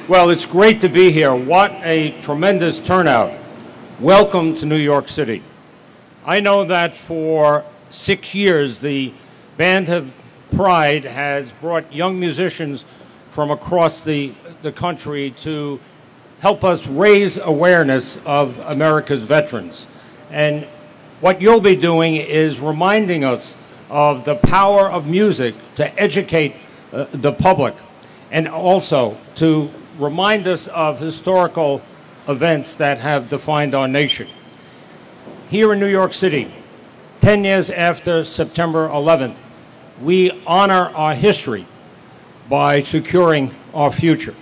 Well, it's great to be here. What a tremendous turnout. Welcome to New York City. I know that for 6 years, the Band of Pride has brought young musicians from across the country to help us raise awareness of America's veterans. And what you'll be doing is reminding us of the power of music to educate the public, and also to remind us of historical events that have defined our nation. Here in New York City, 10 years after September 11th, we honor our history by securing our future.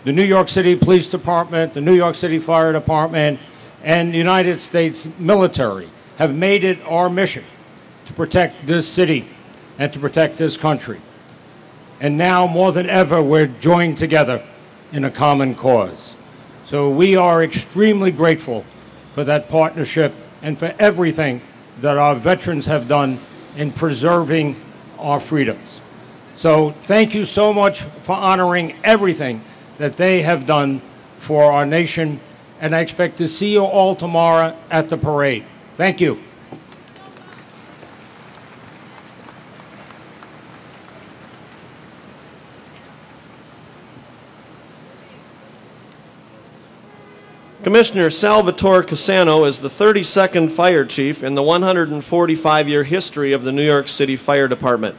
The New York City Police Department, the New York City Fire Department, and the United States military have made it our mission to protect this city and to protect this country. And now, more than ever, we're joined together in a common cause. So we are extremely grateful for that partnership and for everything that our veterans have done in preserving our freedoms. So thank you so much for honoring everything that they have done for our nation, and I expect to see you all tomorrow at the parade. Thank you. Commissioner Salvatore Cassano is the 32nd Fire Chief in the 145-year history of the New York City Fire Department.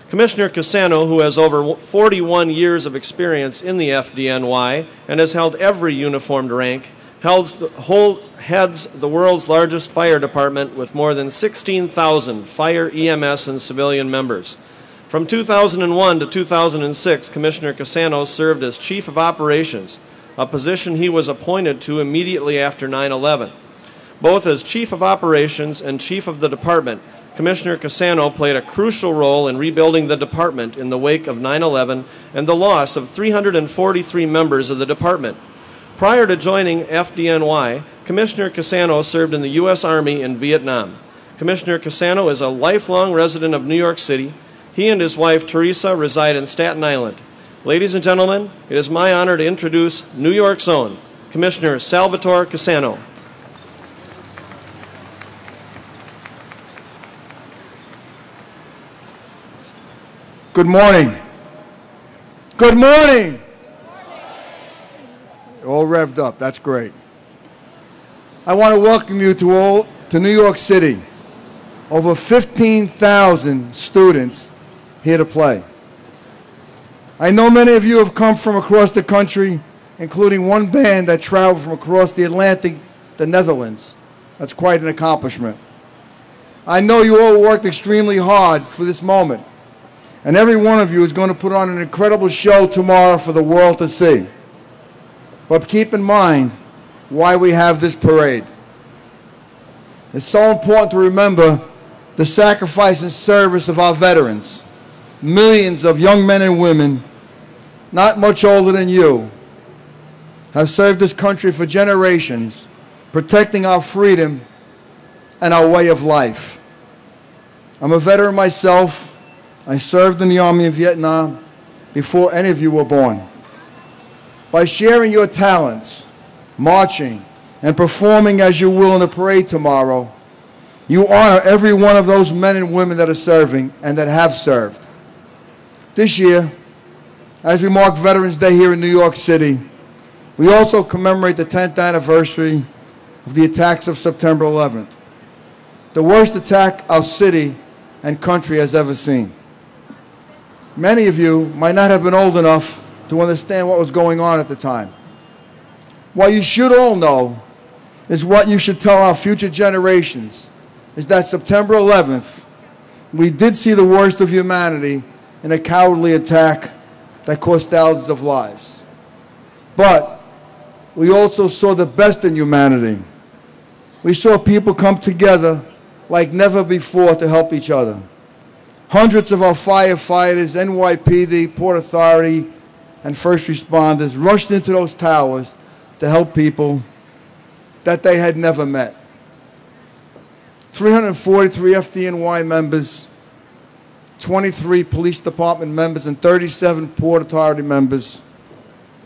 Commissioner Cassano, who has over 41 years of experience in the FDNY and has held every uniformed rank, heads the world's largest fire department with more than 16,000 fire, EMS, and civilian members. From 2001 to 2006, Commissioner Cassano served as Chief of Operations, a position he was appointed to immediately after 9/11. Both as Chief of Operations and Chief of the Department, Commissioner Cassano played a crucial role in rebuilding the department in the wake of 9/11 and the loss of 343 members of the department. Prior to joining FDNY, Commissioner Cassano served in the U.S. Army in Vietnam. Commissioner Cassano is a lifelong resident of New York City. He and his wife, Teresa, reside in Staten Island. Ladies and gentlemen, it is my honor to introduce New York's own Commissioner Salvatore Cassano. Good morning. Good morning. All revved up. That's great. I want to welcome you to New York City. Over 15,000 students here to play. I know many of you have come from across the country, including one band that traveled from across the Atlantic, the Netherlands. That's quite an accomplishment. I know you all worked extremely hard for this moment, and every one of you is going to put on an incredible show tomorrow for the world to see. But keep in mind why we have this parade. It's so important to remember the sacrifice and service of our veterans. Millions of young men and women, not much older than you, have served this country for generations, protecting our freedom and our way of life. I'm a veteran myself. I served in the Army in Vietnam before any of you were born. By sharing your talents, marching, and performing as you will in the parade tomorrow, you honor every one of those men and women that are serving and that have served. This year, as we mark Veterans Day here in New York City, we also commemorate the 10th anniversary of the attacks of September 11th, the worst attack our city and country has ever seen. Many of you might not have been old enough to understand what was going on at the time. What you should all know is what you should tell our future generations, is that September 11th, we did see the worst of humanity in a cowardly attack that cost thousands of lives. But we also saw the best in humanity. We saw people come together like never before to help each other. Hundreds of our firefighters, NYPD, Port Authority, and first responders rushed into those towers to help people that they had never met. 343 FDNY members, 23 police department members, and 37 Port Authority members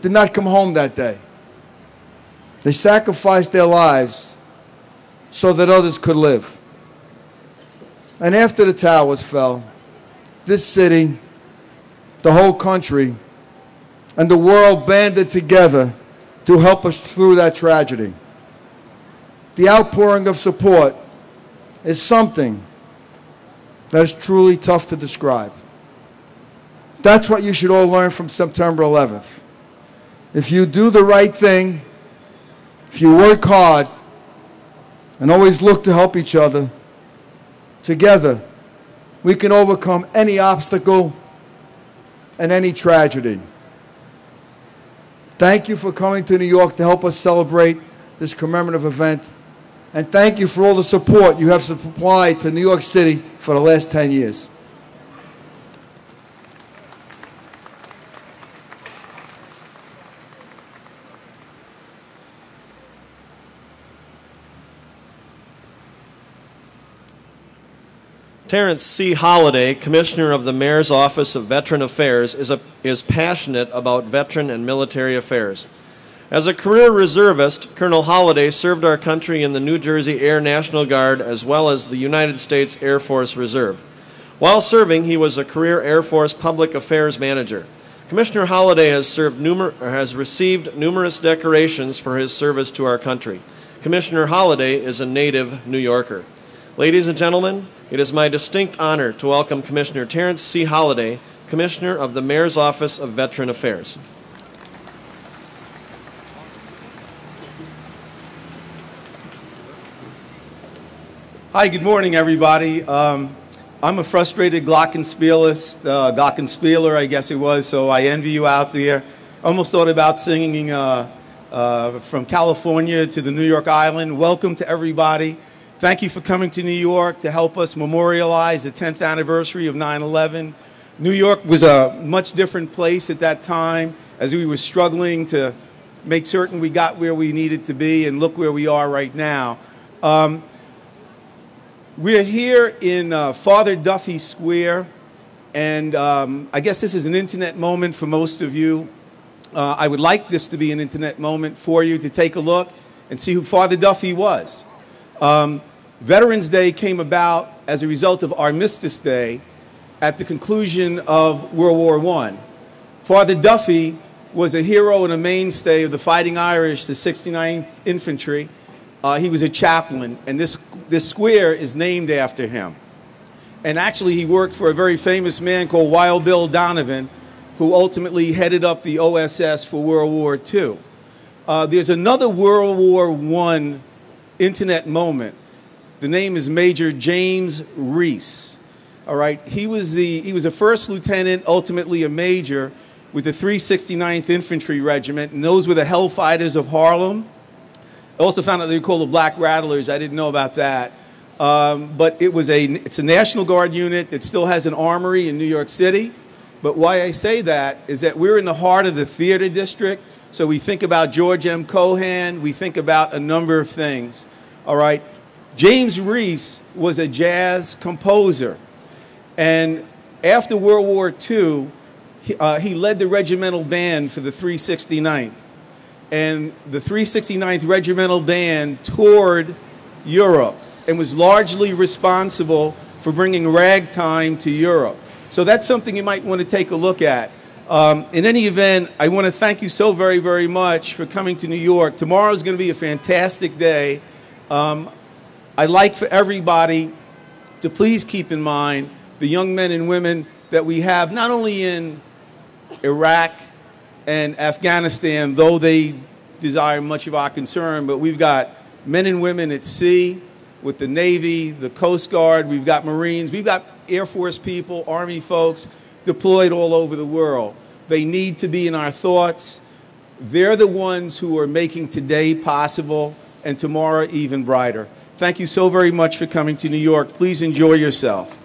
did not come home that day. They sacrificed their lives so that others could live. And after the towers fell, this city, the whole country, and the world banded together to help us through that tragedy. The outpouring of support is something that is truly tough to describe. That's what you should all learn from September 11th. If you do the right thing, if you work hard, and always look to help each other, together we can overcome any obstacle and any tragedy. Thank you for coming to New York to help us celebrate this commemorative event. And thank you for all the support you have supplied to New York City for the last 10 years. Terrence C. Holliday, Commissioner of the Mayor's Office of Veteran Affairs, is passionate about veteran and military affairs. As a career reservist, Colonel Holliday served our country in the New Jersey Air National Guard as well as the United States Air Force Reserve. While serving, he was a career Air Force public affairs manager. Commissioner Holliday has received numerous decorations for his service to our country. Commissioner Holliday is a native New Yorker. Ladies and gentlemen, it is my distinct honor to welcome Commissioner Terrence C. Holliday, Commissioner of the Mayor's Office of Veteran Affairs. Hi, good morning, everybody. I'm a frustrated glockenspieler, I guess it was, so I envy you out there. I almost thought about singing from California to the New York Island. Welcome to everybody. Thank you for coming to New York to help us memorialize the 10th anniversary of 9/11. New York was a much different place at that time as we were struggling to make certain we got where we needed to be, and look where we are right now. We're here in Father Duffy Square, and I guess this is an internet moment for most of you. I would like this to be an internet moment for you to take a look and see who Father Duffy was. Veterans Day came about as a result of Armistice Day at the conclusion of World War I. Father Duffy was a hero and a mainstay of the Fighting Irish, the 69th Infantry. He was a chaplain, and this square is named after him. And actually, he worked for a very famous man called Wild Bill Donovan, who ultimately headed up the OSS for World War II. There's another World War I internet moment. The name is Major James Reese. All right, he was a first lieutenant, ultimately a major, with the 369th Infantry Regiment, and those were the Hellfighters of Harlem. I also found out they were called the Black Rattlers. I didn't know about that. But it's a National Guard unit that still has an armory in New York City. But why I say that is that we're in the heart of the theater district. So we think about George M. Cohan. We think about a number of things. All right. James Reese was a jazz composer. And after World War II, he led the regimental band for the 369th. And the 369th Regimental Band toured Europe and was largely responsible for bringing ragtime to Europe. So that's something you might want to take a look at. In any event, I want to thank you so very, very much for coming to New York. Tomorrow is going to be a fantastic day. I'd like for everybody to please keep in mind the young men and women that we have, not only in Iraq and Afghanistan, though they desire much of our concern, but we've got men and women at sea with the Navy, the Coast Guard, we've got Marines, we've got Air Force people, Army folks deployed all over the world. They need to be in our thoughts. They're the ones who are making today possible and tomorrow even brighter. Thank you so very much for coming to New York. Please enjoy yourself.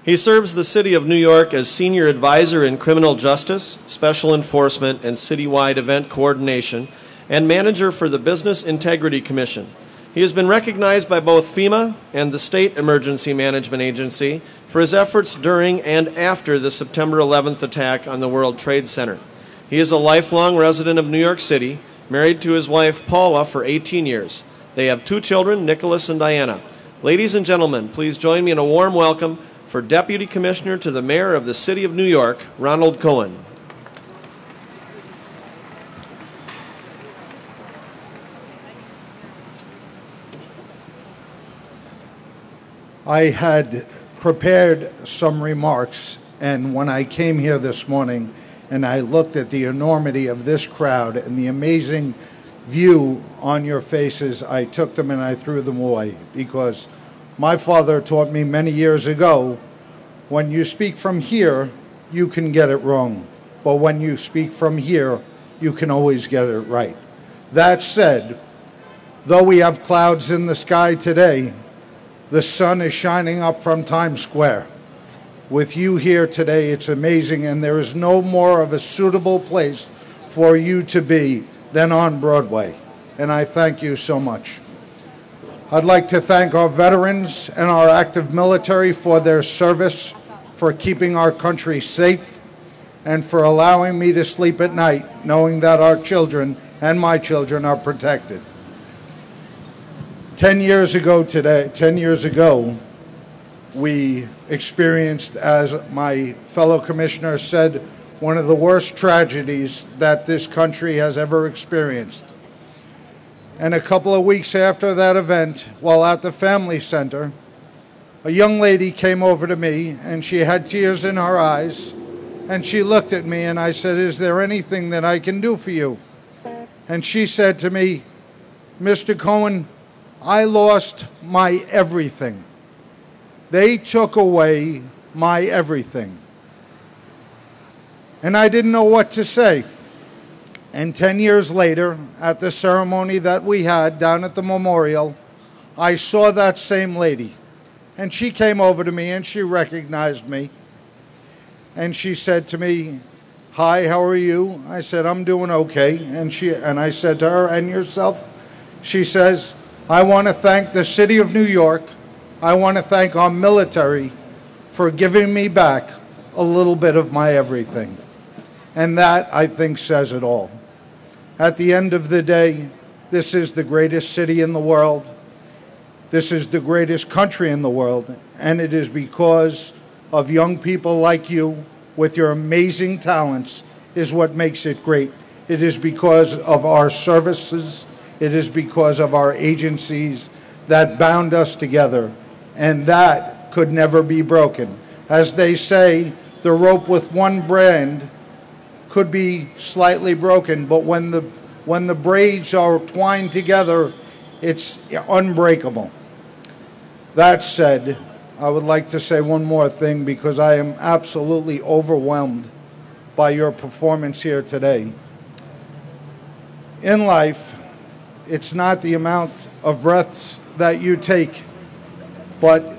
He serves the City of New York as Senior Advisor in Criminal Justice, Special Enforcement, and Citywide Event Coordination, and Manager for the Business Integrity Commission. He has been recognized by both FEMA and the State Emergency Management Agency for his efforts during and after the September 11th attack on the World Trade Center. He is a lifelong resident of New York City, married to his wife Paula for 18 years. They have 2 children, Nicholas and Diana. Ladies and gentlemen, please join me in a warm welcome for Deputy Commissioner to the Mayor of the City of New York, Ronald Cohen. I had prepared some remarks, and when I came here this morning and I looked at the enormity of this crowd and the amazing view on your faces, I took them and I threw them away, because my father taught me many years ago, when you speak from here, you can get it wrong. But when you speak from here, you can always get it right. That said, though we have clouds in the sky today, the sun is shining up from Times Square. With you here today, it's amazing, and there is no more of a suitable place for you to be than on Broadway. And I thank you so much. I'd like to thank our veterans and our active military for their service, for keeping our country safe, and for allowing me to sleep at night knowing that our children and my children are protected. 10 years ago, we experienced, as my fellow commissioner said, one of the worst tragedies that this country has ever experienced. And a couple of weeks after that event, while at the Family Center, a young lady came over to me, and she had tears in her eyes, and she looked at me, and I said, "Is there anything that I can do for you?" And she said to me, "Mr. Cohen, I lost my everything. They took away my everything." And I didn't know what to say. And 10 years later, at the ceremony that we had down at the memorial, I saw that same lady. And she came over to me and she recognized me. And she said to me, "Hi, how are you?" I said, "I'm doing okay." And I said to her, "And yourself?" She says, "I want to thank the City of New York. I want to thank our military for giving me back a little bit of my everything." And that, I think, says it all. At the end of the day, this is the greatest city in the world. This is the greatest country in the world. And it is because of young people like you with your amazing talents is what makes it great. It is because of our services. It is because of our agencies that bound us together. And that could never be broken. As they say, the rope with one brand could be slightly broken, but when the braids are twined together, it's unbreakable. That said, I would like to say one more thing, because I am absolutely overwhelmed by your performance here today. In life, it's not the amount of breaths that you take, but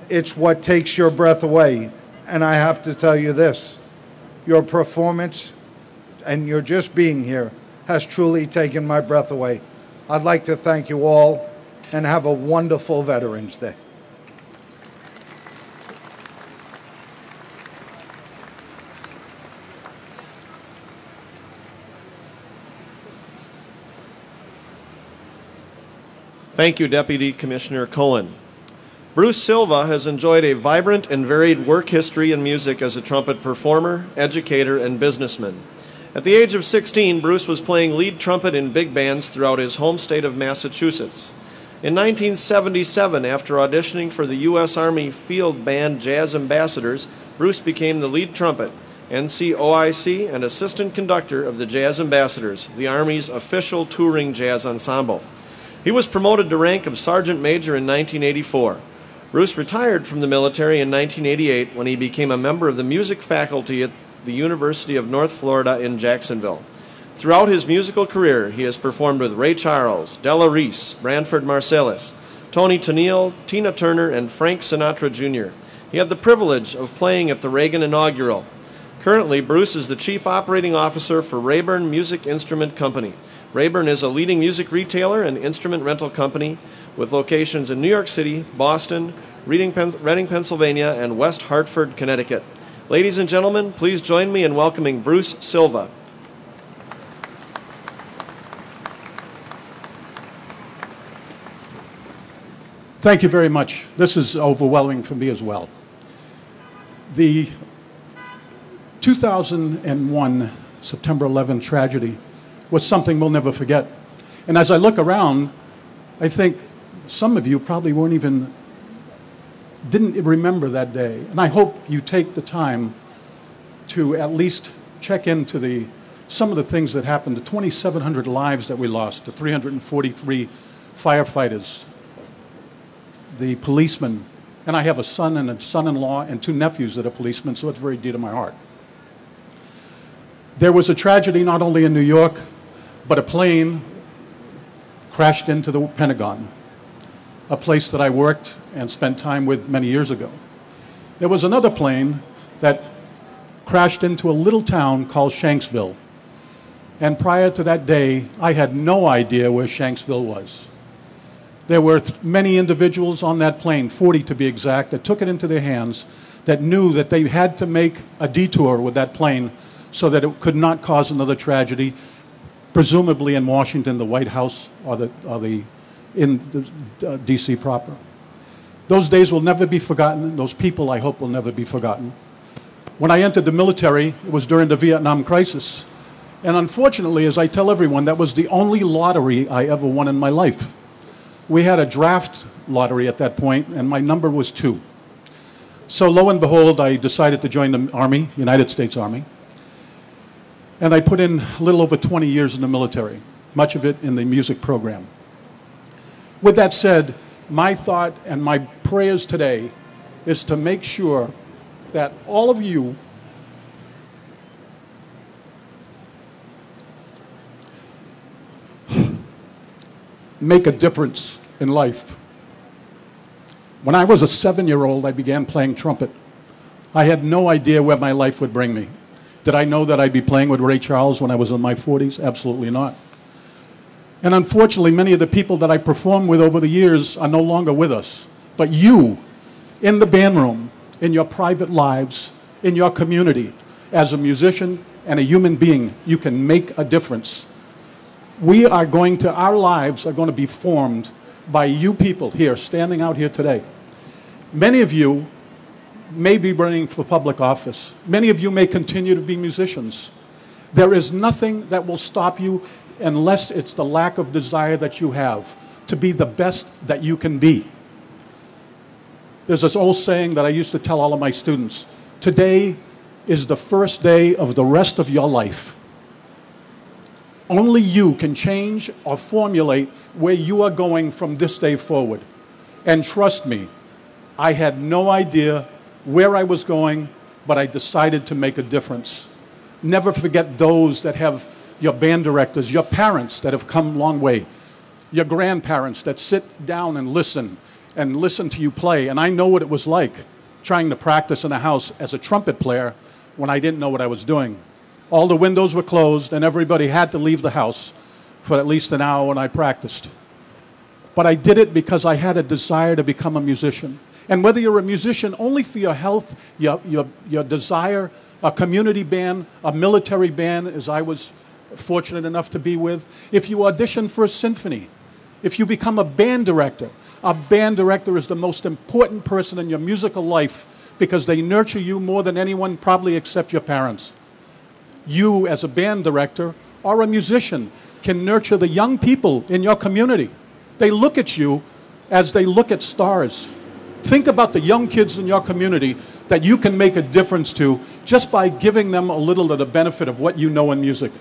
it's what takes your breath away. And I have to tell you this. Your performance and your just being here has truly taken my breath away. I'd like to thank you all and have a wonderful Veterans Day. Thank you, Deputy Commissioner Cohen. Bruce Silva has enjoyed a vibrant and varied work history in music as a trumpet performer, educator, and businessman. At the age of 16, Bruce was playing lead trumpet in big bands throughout his home state of Massachusetts. In 1977, after auditioning for the U.S. Army Field Band Jazz Ambassadors, Bruce became the lead trumpet, NCOIC, and assistant conductor of the Jazz Ambassadors, the Army's official touring jazz ensemble. He was promoted to rank of Sergeant Major in 1984. Bruce retired from the military in 1988 when he became a member of the music faculty at the University of North Florida in Jacksonville. Throughout his musical career, he has performed with Ray Charles, Della Reese, Branford Marsalis, Tony Tennille, Tina Turner, and Frank Sinatra Jr. He had the privilege of playing at the Reagan inaugural. Currently, Bruce is the Chief Operating Officer for Rayburn Music Instrument Company. Rayburn is a leading music retailer and instrument rental company with locations in New York City, Boston, Reading, Pennsylvania, and West Hartford, Connecticut. Ladies and gentlemen, please join me in welcoming Bruce Silva. Thank you very much. This is overwhelming for me as well. The 2001 September 11 tragedy was something we'll never forget. And as I look around, I think some of you probably didn't remember that day. And I hope you take the time to at least check into some of the things that happened, the 2,700 lives that we lost, the 343 firefighters, the policemen, and I have a son and a son-in-law and 2 nephews that are policemen, so it's very dear to my heart. There was a tragedy not only in New York, but a plane crashed into the Pentagon, a place that I worked and spent time with many years ago. There was another plane that crashed into a little town called Shanksville. And prior to that day, I had no idea where Shanksville was. There were many individuals on that plane, 40 to be exact, that took it into their hands, that knew that they had to make a detour with that plane so that it could not cause another tragedy, presumably in Washington, the White House, or in D.C. proper. Those days will never be forgotten. Those people, I hope, will never be forgotten. When I entered the military, it was during the Vietnam crisis. And unfortunately, as I tell everyone, that was the only lottery I ever won in my life. We had a draft lottery at that point, and my number was 2. So lo and behold, I decided to join the Army, United States Army. And I put in a little over 20 years in the military, much of it in the music program. With that said, my thought and my prayers today is to make sure that all of you make a difference in life. When I was a 7-year-old, I began playing trumpet. I had no idea where my life would bring me. Did I know that I'd be playing with Ray Charles when I was in my 40s? Absolutely not. And unfortunately, many of the people that I performed with over the years are no longer with us. But you, in the band room, in your private lives, in your community, as a musician and a human being, you can make a difference. Our lives are going to be formed by you people here, standing out here today. Many of you may be running for public office. Many of you may continue to be musicians. There is nothing that will stop you unless it's the lack of desire that you have to be the best that you can be. There's this old saying that I used to tell all of my students: today is the first day of the rest of your life. Only you can change or formulate where you are going from this day forward. And trust me, I had no idea where I was going, but I decided to make a difference. Never forget those that have your band directors, your parents that have come a long way, your grandparents that sit down and listen to you play. And I know what it was like trying to practice in a house as a trumpet player when I didn't know what I was doing. All the windows were closed and everybody had to leave the house for at least an hour when I practiced. But I did it because I had a desire to become a musician. And whether you're a musician only for your health, your desire, a community band, a military band, as I was fortunate enough to be with, if you audition for a symphony, if you become a band director is the most important person in your musical life because they nurture you more than anyone, probably except your parents. You, as a band director or a musician, can nurture the young people in your community. They look at you as they look at stars. Think about the young kids in your community that you can make a difference to just by giving them a little of the benefit of what you know in music.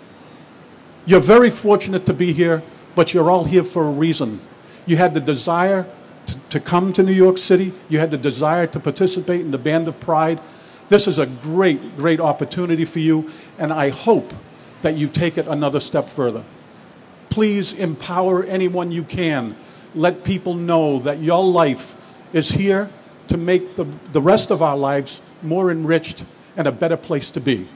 You're very fortunate to be here, but you're all here for a reason. You had the desire to come to New York City. You had the desire to participate in the Band of Pride. This is a great, great opportunity for you, and I hope that you take it another step further. Please empower anyone you can. Let people know that your life is here to make the rest of our lives more enriched and a better place to be.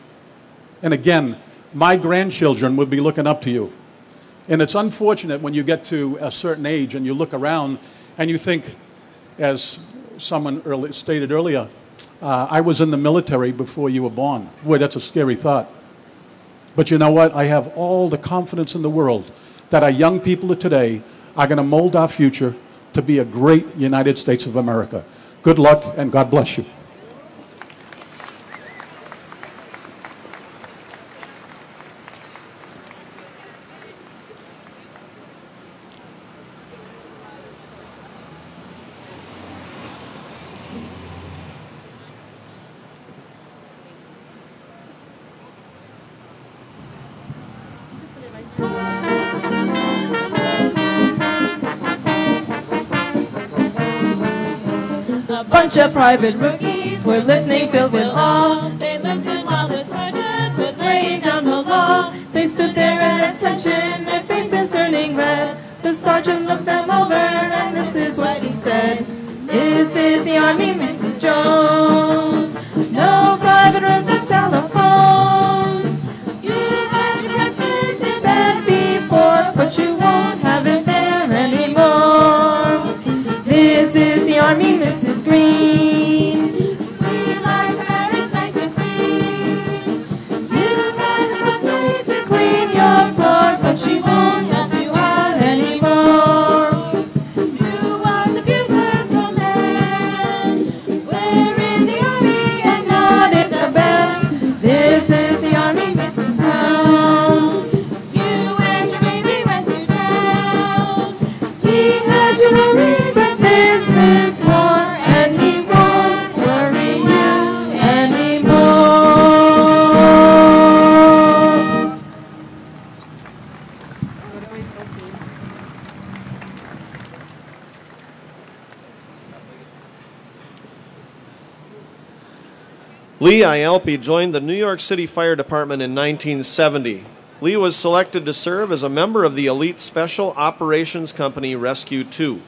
And again, my grandchildren will be looking up to you. And it's unfortunate when you get to a certain age and you look around and you think, as someone stated earlier, I was in the military before you were born. Boy, that's a scary thought. But you know what? I have all the confidence in the world that our young people of today are going to mold our future to be a great United States of America. Good luck, and God bless you. A bunch of private rookies were listening filled with awe. They listened while the sergeant was Laying down the law, they stood there at attention, their faces turning red. The sergeant looked them over, and this is what he said. This is the Army, Mrs. Jones. No private rooms or telephones. You had your breakfast in Bed before, but you won't have it there anymore. This is the Army, Mrs. Green. We like barracks nice and clean. You had your breakfast To clean your floor, but she won't help you out anymore. do what the buglers command. We're in the Army and Not in the band. This is the Army, Mrs. Brown. you and your baby went to town. He had you worried, but this is war, and he won't worry you anymore. Lee Ialpi joined the New York City Fire Department in 1970. Lee was selected to serve as a member of the elite Special Operations Company Rescue 2.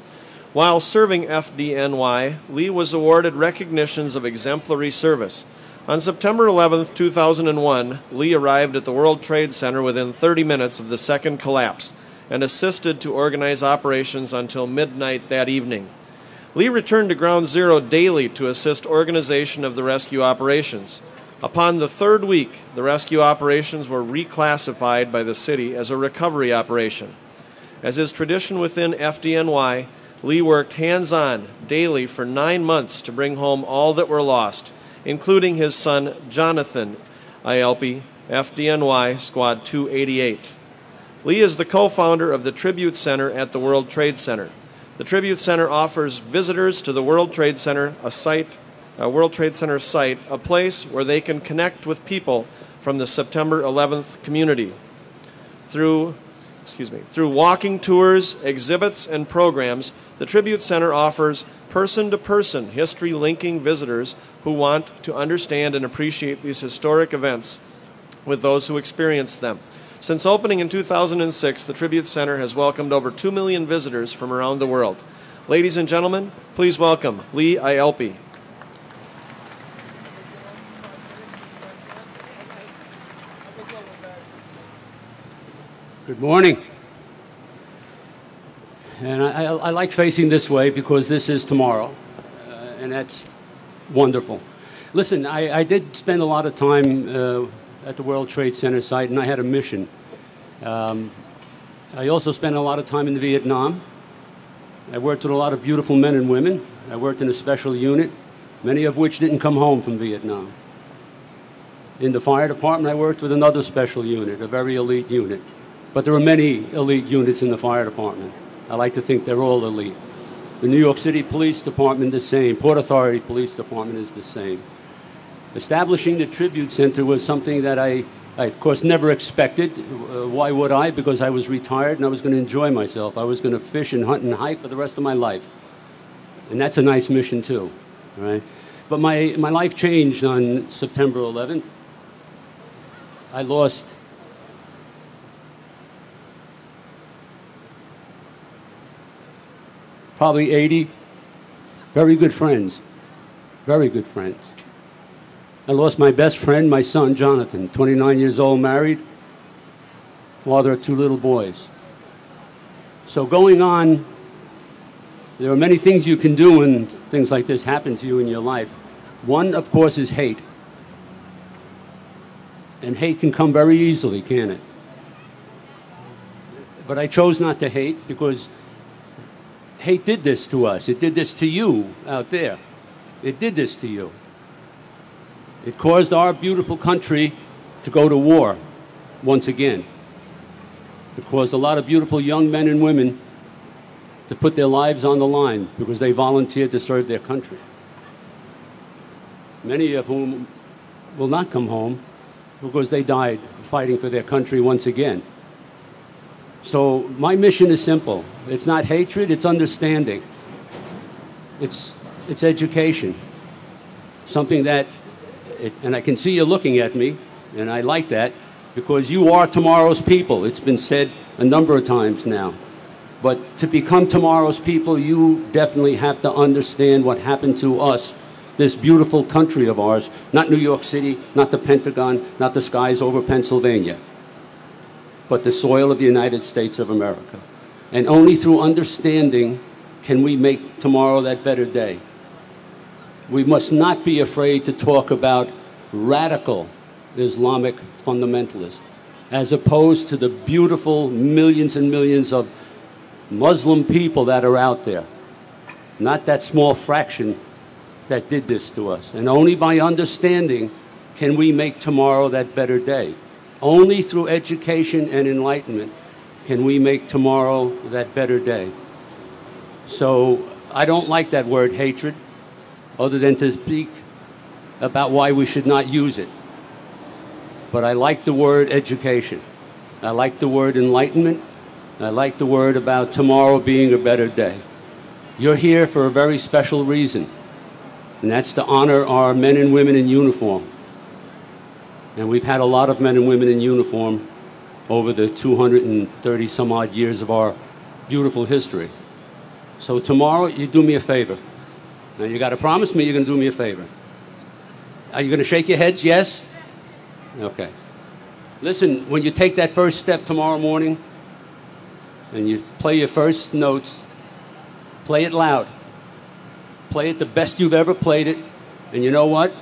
While serving FDNY, Lee was awarded recognitions of exemplary service. On September 11, 2001, Lee arrived at the World Trade Center within 30 minutes of the second collapse and assisted to organize operations until midnight that evening. Lee returned to Ground Zero daily to assist organization of the rescue operations. Upon the third week, the rescue operations were reclassified by the city as a recovery operation. As is tradition within FDNY, Lee worked hands-on daily for 9 months to bring home all that were lost, including his son Jonathan Ialpi, FDNY Squad 288. Lee is the co-founder of the Tribute Center at the World Trade Center. The Tribute Center offers visitors to the World Trade Center a World Trade Center site, a place where they can connect with people from the September 11th community. Through walking tours, exhibits, and programs, the Tribute Center offers person-to-person history linking visitors who want to understand and appreciate these historic events with those who experienced them. Since opening in 2006, the Tribute Center has welcomed over 2 million visitors from around the world. Ladies and gentlemen, please welcome Lee Ialpi. Good morning. And I like facing this way because this is tomorrow, and that's wonderful. Listen, I did spend a lot of time at the World Trade Center site, and I had a mission. I also spent a lot of time in Vietnam. I worked with a lot of beautiful men and women. I worked in a special unit, many of which didn't come home from Vietnam. In the fire department, I worked with another special unit, a very elite unit. But there are many elite units in the fire department. I like to think they're all elite. The New York City Police Department, the same. Port Authority Police Department is the same. Establishing the Tribute Center was something that I of course, never expected. Why would I? Because I was retired and I was going to enjoy myself. I was going to fish and hunt and hike for the rest of my life. And that's a nice mission, too. Right? But my life changed on September 11th. I lost probably 80 very good friends very good friends. I lost my best friend, my son, Jonathan, 29 years old, married, father of 2 little boys. So going on, there are many things you can do when things like this happen to you in your life. One, of course, is hate. And hate can come very easily, can't it? But I chose not to hate because hate did this to us. It did this to you out there. It did this to you. It caused our beautiful country to go to war once again. It caused a lot of beautiful young men and women to put their lives on the line because they volunteered to serve their country. Many of whom will not come home because they died fighting for their country once again. So my mission is simple. It's not hatred, it's understanding. It's education. Something that, and I can see you looking at me, and I like that, because you are tomorrow's people. It's been said a number of times now. But to become tomorrow's people, you definitely have to understand what happened to us, this beautiful country of ours, not New York City, not the Pentagon, not the skies over Pennsylvania, but the soil of the United States of America. And only through understanding can we make tomorrow that better day. We must not be afraid to talk about radical Islamic fundamentalists, as opposed to the beautiful millions and millions of Muslim people that are out there. Not that small fraction that did this to us. And only by understanding can we make tomorrow that better day. Only through education and enlightenment can we make tomorrow that better day. So I don't like that word hatred, other than to speak about why we should not use it. But I like the word education. I like the word enlightenment. I like the word about tomorrow being a better day. You're here for a very special reason, and that's to honor our men and women in uniform. And we've had a lot of men and women in uniform over the 230 some odd years of our beautiful history. So tomorrow, you do me a favor. Now, you got to promise me you're going to do me a favor. Are you going to shake your heads? Yes? Okay. Listen, when you take that first step tomorrow morning and you play your first notes, play it loud. Play it the best you've ever played it. And you know what?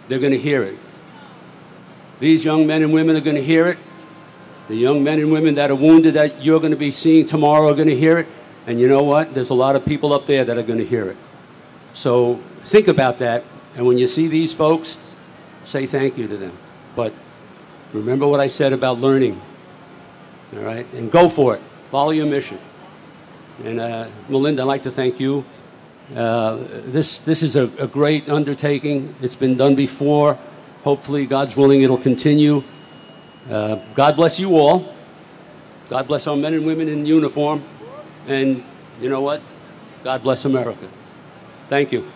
They're going to hear it. These young men and women are going to hear it. The young men and women that are wounded that you're going to be seeing tomorrow are going to hear it. And you know what? There's a lot of people up there that are going to hear it. So think about that. And when you see these folks, say thank you to them. But remember what I said about learning. All right? And go for it. Follow your mission. And Melinda, I'd like to thank you. This is a great undertaking. It's been done before. Hopefully, God's willing, it'll continue. God bless you all. God bless our men and women in uniform. And you know what? God bless America. Thank you.